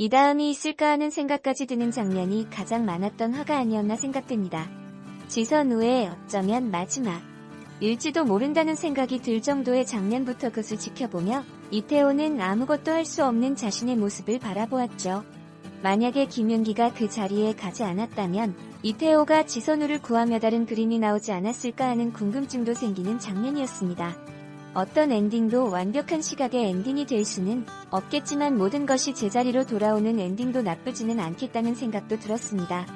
이 다음이 있을까 하는 생각까지 드는 장면이 가장 많았던 화가 아니었나 생각됩니다. 지선우의 어쩌면 마지막 일지도 모른다는 생각이 들 정도의 장면부터 그것을 지켜보며 이태호는 아무것도 할 수 없는 자신의 모습을 바라보았죠. 만약에 김윤기가 그 자리에 가지 않았다면 이태호가 지선우를 구하며 다른 그림이 나오지 않았을까 하는 궁금증도 생기는 장면이었습니다. 어떤 엔딩도 완벽한 시각의 엔딩이 될 수는 없겠지만 모든 것이 제자리로 돌아오는 엔딩도 나쁘지는 않겠다는 생각도 들었습니다.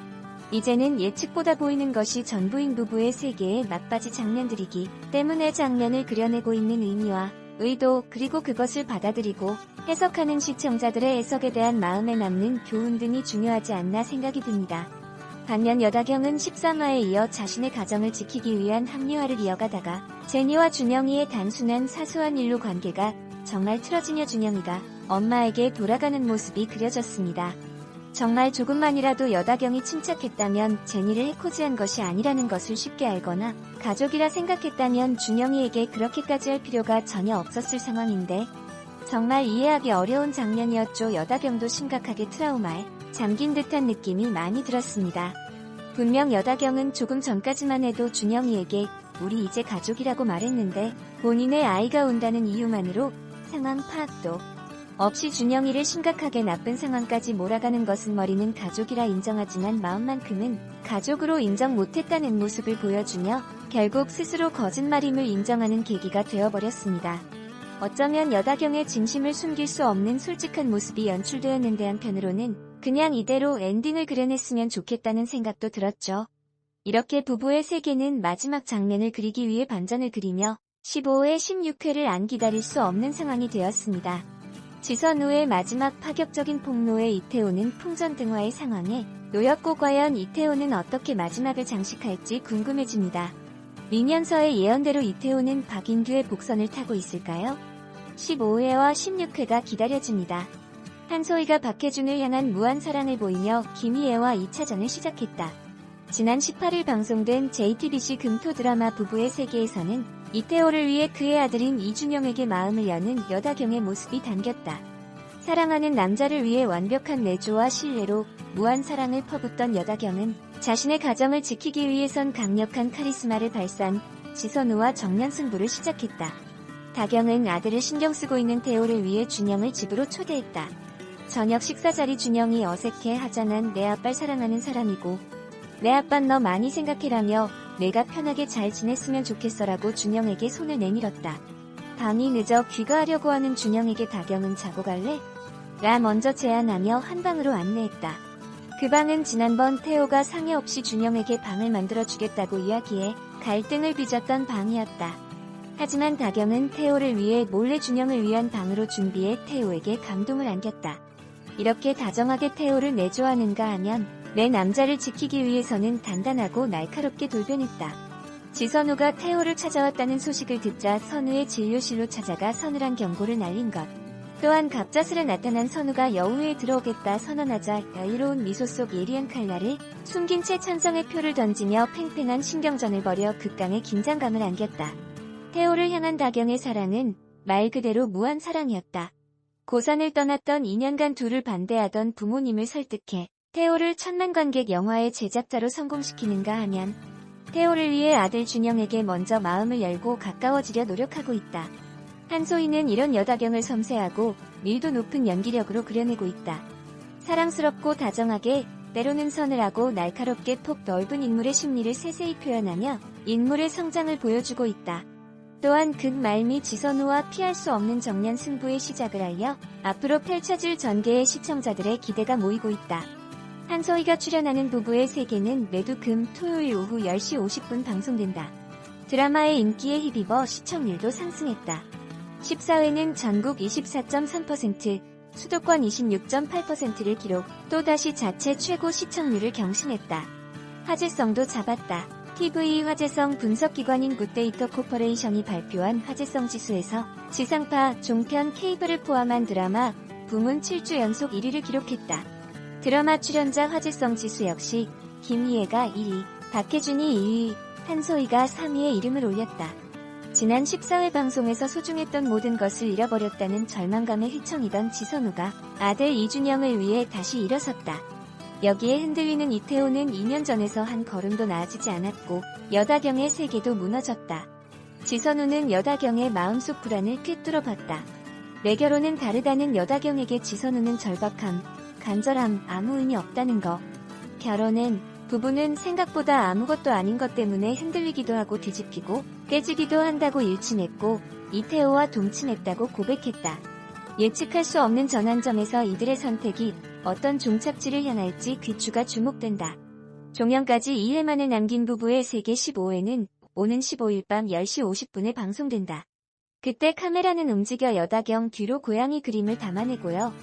이제는 예측보다 보이는 것이 전부인 부부의 세계의 막바지 장면들이기 때문에 장면을 그려내고 있는 의미와 의도 그리고 그것을 받아들이고 해석하는 시청자들의 해석에 대한 마음에 남는 교훈 등이 중요하지 않나 생각이 듭니다. 반면 여다경은 13화에 이어 자신의 가정을 지키기 위한 합리화를 이어가다가 제니와 준영이의 단순한 사소한 일로 관계가 정말 틀어지며 준영이가 엄마에게 돌아가는 모습이 그려졌습니다. 정말 조금만이라도 여다경이 침착했다면 제니를 해코지한 것이 아니라는 것을 쉽게 알거나 가족이라 생각했다면 준영이에게 그렇게까지 할 필요가 전혀 없었을 상황인데 정말 이해하기 어려운 장면이었죠. 여다경도 심각하게 트라우마에 잠긴 듯한 느낌이 많이 들었습니다. 분명 여다경은 조금 전까지만 해도 준영이에게 우리 이제 가족이라고 말했는데 본인의 아이가 온다는 이유만으로 상황 파악도 없이 준영이를 심각하게 나쁜 상황까지 몰아가는 것은 머리는 가족이라 인정하지만 마음만큼은 가족으로 인정 못했다는 모습을 보여주며 결국 스스로 거짓말임을 인정하는 계기가 되어버렸습니다. 어쩌면 여다경의 진심을 숨길 수 없는 솔직한 모습이 연출되었는데 한편으로는 그냥 이대로 엔딩을 그려냈으면 좋겠다는 생각도 들었죠. 이렇게 부부의 세계는 마지막 장면을 그리기 위해 반전을 그리며 15회 16회를 안 기다릴 수 없는 상황이 되었습니다. 지선우의 마지막 파격적인 폭로에 이태호는 풍전등화의 상황에 놓였고 과연 이태호는 어떻게 마지막을 장식할지 궁금해집니다. 미년서의 예언대로 이태호는 박인규의 복선을 타고 있을까요? 15회와 16회가 기다려집니다. 한소희가 박해준을 향한 무한 사랑을 보이며 김희애와 2차전을 시작했다. 지난 18일 방송된 JTBC 금토 드라마 부부의 세계에서는 이태호를 위해 그의 아들인 이준영에게 마음을 여는 여다경의 모습이 담겼다. 사랑하는 남자를 위해 완벽한 내조와 신뢰로 무한 사랑을 퍼붓던 여다경은 자신의 가정을 지키기 위해선 강력한 카리스마를 발산 지선우와 정면 승부를 시작했다. 다경은 아들을 신경 쓰고 있는 태호를 위해 준영을 집으로 초대했다. 저녁 식사 자리 준영이 어색해 하자난 내 아빠를 사랑하는 사람이고 내 아빤 너 많이 생각해라며 내가 편하게 잘 지냈으면 좋겠어라고 준영에게 손을 내밀었다. 밤이 늦어 귀가하려고 하는 준영에게 다경은 자고 갈래? 라 먼저 제안하며 한 방으로 안내했다. 그 방은 지난번 태호가 상의 없이 준영에게 방을 만들어주겠다고 이야기해 갈등을 빚었던 방이었다. 하지만 다경은 태호를 위해 몰래 준영을 위한 방으로 준비해 태호에게 감동을 안겼다. 이렇게 다정하게 태호를 내조하는가 하면 내 남자를 지키기 위해서는 단단하고 날카롭게 돌변했다. 지선우가 태호를 찾아왔다는 소식을 듣자 선우의 진료실로 찾아가 서늘한 경고를 날린 것. 또한 갑작스레 나타난 선우가 여우회에 들어오겠다 선언하자 여유로운 미소 속 예리한 칼날을 숨긴 채 찬성의 표를 던지며 팽팽한 신경전을 벌여 극강의 긴장감을 안겼다. 태호를 향한 다경의 사랑은 말 그대로 무한 사랑이었다. 고산을 떠났던 2년간 둘을 반대하던 부모님을 설득해 태호를 천만 관객 영화의 제작자로 성공시키는가 하면 태호를 위해 아들 준영에게 먼저 마음을 열고 가까워지려 노력하고 있다. 한소희는 이런 여다경을 섬세하고 밀도 높은 연기력으로 그려내고 있다. 사랑스럽고 다정하게 때로는 서늘하고 날카롭게 폭 넓은 인물의 심리를 세세히 표현하며 인물의 성장을 보여주고 있다. 또한 극말미 지선우와 피할 수 없는 정면 승부의 시작을 알려 앞으로 펼쳐질 전개에 시청자들의 기대가 모이고 있다. 한소희가 출연하는 부부의 세계는 매주 금, 토요일 오후 10시 50분 방송된다. 드라마의 인기에 힘입어 시청률도 상승했다. 14회는 전국 24.3%, 수도권 26.8%를 기록, 또다시 자체 최고 시청률을 경신했다. 화제성도 잡았다. TV 화제성 분석기관인 굿데이터 코퍼레이션이 발표한 화제성 지수에서 지상파, 종편, 케이블을 포함한 드라마, 부문 7주 연속 1위를 기록했다. 드라마 출연자 화제성 지수 역시 김희애가 1위, 박해준이 2위, 한소희가 3위에 이름을 올렸다. 지난 14회 방송에서 소중했던 모든 것을 잃어버렸다는 절망감에 휘청이던 지선우가 아들 이준영을 위해 다시 일어섰다. 여기에 흔들리는 이태호는 2년 전에서 한 걸음도 나아지지 않았고 여다경의 세계도 무너졌다. 지선우는 여다경의 마음속 불안을 꿰뚫어 봤다. 내 결혼은 다르다는 여다경에게 지선우는 절박함, 간절함, 아무 의미 없다는 거. 부부는 생각보다 아무것도 아닌 것 때문에 흔들리기도 하고 뒤집히고 깨지기도 한다고 일침했고 이태호와 동침했다고 고백했다. 예측할 수 없는 전환점에서 이들의 선택이 어떤 종착지를 향할지 귀추가 주목된다. 종영까지 2회만을 남긴 부부의 세계 15회는 오는 15일 밤 10시 50분에 방송된다. 그때 카메라는 움직여 여다경 뒤로 고양이 그림을 담아내고요.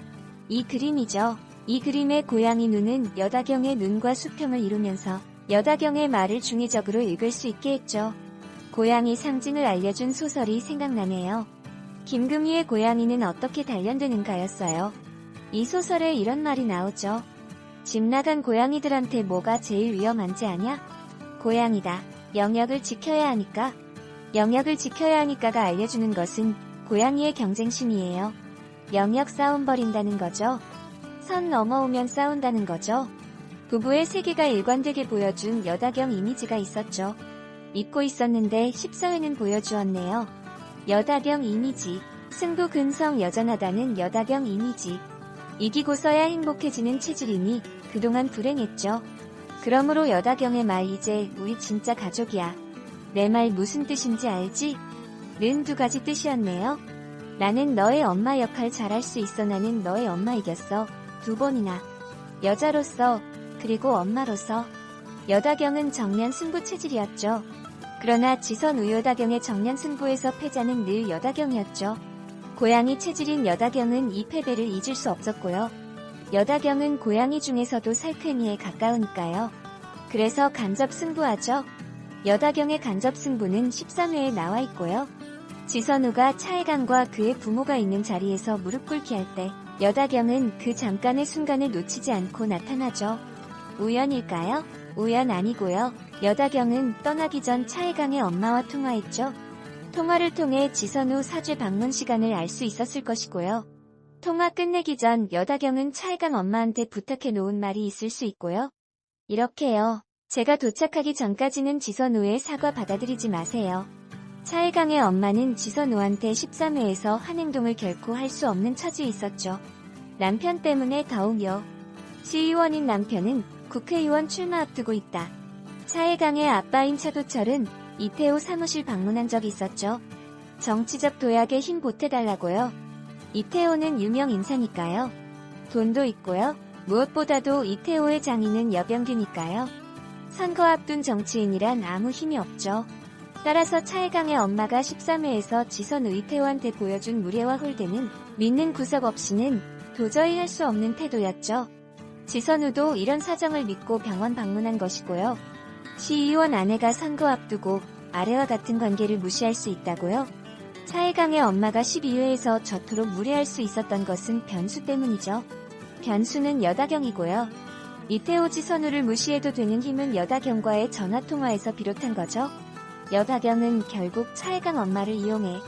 이 그림이죠. 이 그림의 고양이 눈은 여다경의 눈과 수평을 이루면서 여다경의 말을 중의적으로 읽을 수 있게 했죠. 고양이 상징을 알려준 소설이 생각나네요. 김금희의 고양이는 어떻게 단련되는가였어요. 이 소설에 이런 말이 나오죠. 집 나간 고양이들한테 뭐가 제일 위험한지 아냐? 고양이다. 영역을 지켜야 하니까. 영역을 지켜야 하니까가 알려주는 것은 고양이의 경쟁심이에요. 영역 싸움 벌인다는 거죠. 선 넘어오면 싸운다는 거죠. 부부의 세계가 일관되게 보여준 여다경 이미지가 있었죠. 잊고 있었는데 14회는 보여주었네요. 여다경 이미지. 승부 근성 여전하다는 여다경 이미지. 이기고서야 행복해지는 체질이니 그동안 불행했죠. 그러므로 여다경의 말 이제 우리 진짜 가족이야. 내 말 무슨 뜻인지 알지? 는 두 가지 뜻이었네요. 나는 너의 엄마 역할 잘할 수 있어. 나는 너의 엄마 이겼어. 2번이나. 여자로서 그리고 엄마로서. 여다경은 정면 승부 체질이었죠. 그러나 지선우 여다경의 정면 승부에서 패자는 늘 여다경이었죠. 고양이 체질인 여다경은 이 패배를 잊을 수 없었고요. 여다경은 고양이 중에서도 살쾡이에 가까우니까요. 그래서 간접 승부하죠. 여다경의 간접 승부는 13회에 나와 있고요. 지선우가 차혜강과 그의 부모가 있는 자리에서 무릎 꿇기 할 때 여다경은 그 잠깐의 순간을 놓치지 않고 나타나죠. 우연일까요? 우연 아니고요. 여다경은 떠나기 전 차혜강의 엄마와 통화했죠. 통화를 통해 지선우 사죄 방문 시간을 알 수 있었을 것이고요. 통화 끝내기 전 여다경은 차혜강 엄마한테 부탁해 놓은 말이 있을 수 있고요. 이렇게요. 제가 도착하기 전까지는 지선우의 사과 받아들이지 마세요. 차혜강의 엄마는 지선우한테 13회에서 한 행동을 결코 할 수 없는 처지에 있었죠. 남편 때문에 더욱요. 시의원인 남편은 국회의원 출마 앞두고 있다. 차혜강의 아빠인 차도철은 이태호 사무실 방문한 적이 있었죠. 정치적 도약에 힘 보태달라고요. 이태호는 유명 인사니까요. 돈도 있고요. 무엇보다도 이태호의 장인은 여병규니까요. 선거 앞둔 정치인이란 아무 힘이 없죠. 따라서 차혜강의 엄마가 13회에서 지선우 이태호한테 보여준 무례와 홀대는 믿는 구석 없이는 도저히 할 수 없는 태도였죠. 지선우도 이런 사정을 믿고 병원 방문한 것이고요. 시의원 아내가 선거 앞두고 아래와 같은 관계를 무시할 수 있다고요? 차혜강의 엄마가 12회에서 저토록 무례할 수 있었던 것은 변수 때문이죠. 변수는 여다경이고요. 이태호 지선우를 무시해도 되는 힘은 여다경과의 전화통화에서 비롯한 거죠. 여다경은 결국 차혜강 엄마를 이용해